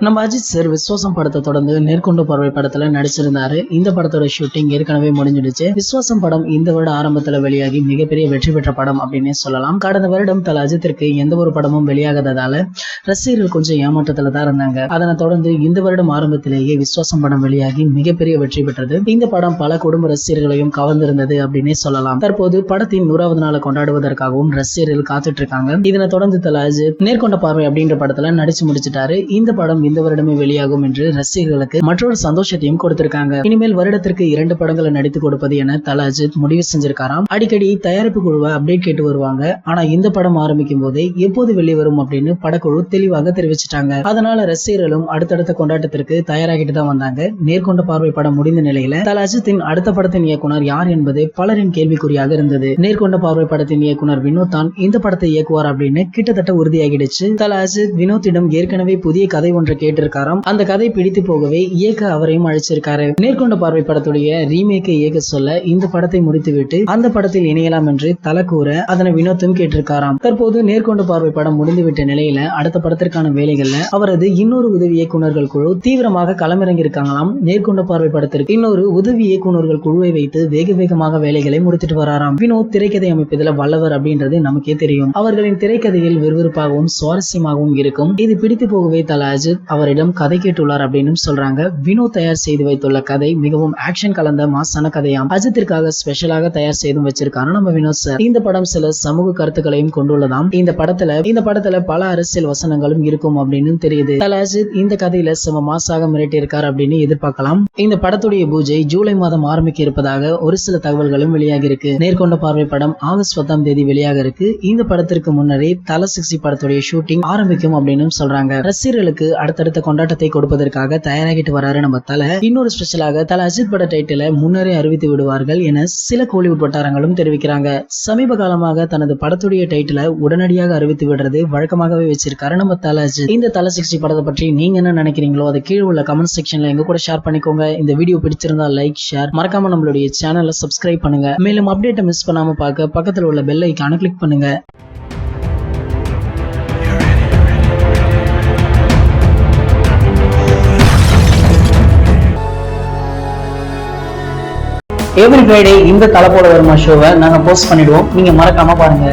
நம்ம அஜித் சார் விஸ்வாசம் படத்தை தொடர்ந்து நேர்கொண்டு பார்வை படத்துல நடிச்சிருந்தாரு. இந்த படத்தோட ஷூட்டிங் ஏற்கனவே முடிஞ்சிடுச்சு. விஸ்வாசம் படம் இந்த வருட ஆரம்பத்துல வெளியாகி மிகப்பெரிய வெற்றி பெற்ற படம் அப்படின்னே சொல்லலாம். கடந்த வருடம் தல அஜித்திற்கு எந்த ஒரு படமும் வெளியாகாததால ரசிகர்கள் கொஞ்சம் ஏமாற்றத்துல தான் இருந்தாங்க. அதனை தொடர்ந்து இந்த வருடம் ஆரம்பத்திலேயே விஸ்வாசம் படம் வெளியாகி மிகப்பெரிய வெற்றி பெற்றது. இந்த படம் பல குடும்ப ரசிகர்களையும் கவர்ந்திருந்தது அப்படின்னே சொல்லலாம். தற்போது படத்தின் 100வது நாளை கொண்டாடுவதற்காகவும் ரசிகர்கள் காத்துட்டு இருக்காங்க. இதனை தொடர்ந்து தல அஜித் நேர்கொண்ட பார்வை அப்படின்ற படத்துல நடிச்சு முடிச்சிட்டாரு. இந்த படம் இந்த வருடமே வெளியாகும் என்று ரசிகர்களுக்கு மற்றொரு சந்தோஷத்தையும் கொடுத்திருக்காங்க. இனிமேல் வருடத்திற்கு 2 படங்களை நடித்து கொடுப்பது என தல அஜித் முடிவு செஞ்சிருக்காராம். அடிக்கடி தயாரிப்பு குழுவை அப்டேட் கேட்டு வருவாங்க. ஆனா இந்த படம் ஆரம்பிக்கும் போதே எப்போது வெளியே வரும் அப்படின்னு படக்குழு தெளிவாக தெரிவிச்சிட்டாங்க. அதனால ரசிகர்களும் அடுத்தடுத்த கொண்டாட்டத்திற்கு தயாராகிட்டு தான் வந்தாங்க. நேர்கொண்ட பார்வை படம் முடிந்த நிலையில தல அஜித்தின் அடுத்த படத்தின் இயக்குனர் யார் என்பது பலரின் கேள்விக்குறியாக இருந்தது. நேர்கொண்ட பார்வை படத்தின் இயக்குனர் வினோத் தான் இந்த படத்தை இயக்குவார் அப்படின்னு கிட்டத்தட்ட உறுதியாகிடுச்சு. தல அஜித் வினோத்திடம் ஏற்கனவே புதிய கதை ஒன்றை கேட்டிருக்காராம். அந்த கதை பிடித்து போகவே இயக்க அவரையும் அழைச்சிருக்காரு. நேர்கொண்ட பார்வை படத்துடைய ரீமேக்கை இயக்க சொல்ல இந்த படத்தை முடித்துவிட்டு அந்த படத்தில் இணையலாம் என்று தல கூற அதனை வினோத்தும் கேட்டிருக்காராம். தற்போது நேர்கொண்ட பார்வை படம் முடிந்துவிட்ட நிலையில அடுத்த படத்திற்கான வேலைகள்ல அவரது இன்னொரு உதவி இயக்குநர்கள் குழு தீவிரமாக களமிறங்கி இருக்காங்களாம். நேர்கொண்ட பார்வை படத்திற்கு இன்னொரு உதவி இயக்குநர்கள் குழுவை வைத்து வேகமாக வேலைகளை முடித்துட்டு வராராம். வினோத் திரைக்கதை அமைப்பதில் வல்லவர் அப்படின்றது நமக்கே தெரியும். அவர்களின் திரைக்கதையில் விறுவிறுப்பாகவும் சுவாரஸ்யமாகவும் இருக்கும். இது பிடித்து போகவே தல அஜித் அவரிடம் கதை கேட்டுள்ளார் அப்படின்னு சொல்றாங்க. வினோத் தயார் செய்து வைத்துள்ள கதை மிகவும் ஆக்ஷன் கலந்த மாசான கதையாம். அஜித்திற்காக ஸ்பெஷலாக தயார் செய்து வச்சிருக்காரு நம்ம வினோத் சார். இந்த படம் சில சமூக கருத்துக்களையும் கொண்டுள்ளதாம். இந்த படத்துல பல அரசியல் வசனங்களும் இருக்கும் அப்படின்னு தெரியுது. தல அஜித் இந்த கதையில செம மாசாக மிரட்டி இருக்கார் அப்படின்னு எதிர்பார்க்கலாம். இந்த படத்துடைய பூஜை ஜூலை மாதம் ஆரம்பிக்க இருப்பதாக ஒரு சில தகவல்களும் வெளியாகி இருக்கு. நேர்கொண்ட பார்வை படம் ஆகஸ்ட் 10ஆம் தேதி வெளியாக இருக்கு. இந்த படத்திற்கு முன்னரே தல 60 படத்துடைய ஷூட்டிங் ஆரம்பிக்கும் அப்படின்னு சொல்றாங்க. ரசிகர்களுக்கு அடுத்தடுத்த கொண்டாட்டத்தை கொடுப்பதற்காக தயாராகிட்டு வராரு நம்ம தல. இன்னொரு ஸ்பெஷலாக தல அஜித் பட டைட்டிலை முன்னரே அறிவித்து விடுவார்கள் என சில கோலிவுட் வட்டாரங்களும் தெரிவிக்கிறாங்க. சமீப காலமாக தனது படத்துடைய டைட்டிலை உடனடியாக அறிவித்து விடுறது வழக்கமாகவே வச்சிருக்காரு நம்ம தல அஜித். இந்த தல 60 படத்தை பற்றி நீங்க என்ன நினைக்கிறீங்களோ அதை கீழே உள்ள கமெண்ட் செக்ஷன்ல எங்க கூட ஷேர் பண்ணிக்கோங்க. இந்த வீடியோ பிடிச்சிருந்தா லைக் ஷேர் மறக்காம நம்மளுடைய சேனலை சப்ஸ்கிரைப் பண்ணுங்க. மேலும் அப்டேட்டை மிஸ் பண்ணாம பார்க்க பக்கத்தில் உள்ள பெல் ஐகானை கிளிக் பண்ணுங்க. எவ்ரி ஃப்ரைடே இந்த தலை போல வருமா ஷோவை நாங்க போஸ்ட் பண்ணிடுவோம். நீங்க மறக்காம பாருங்க.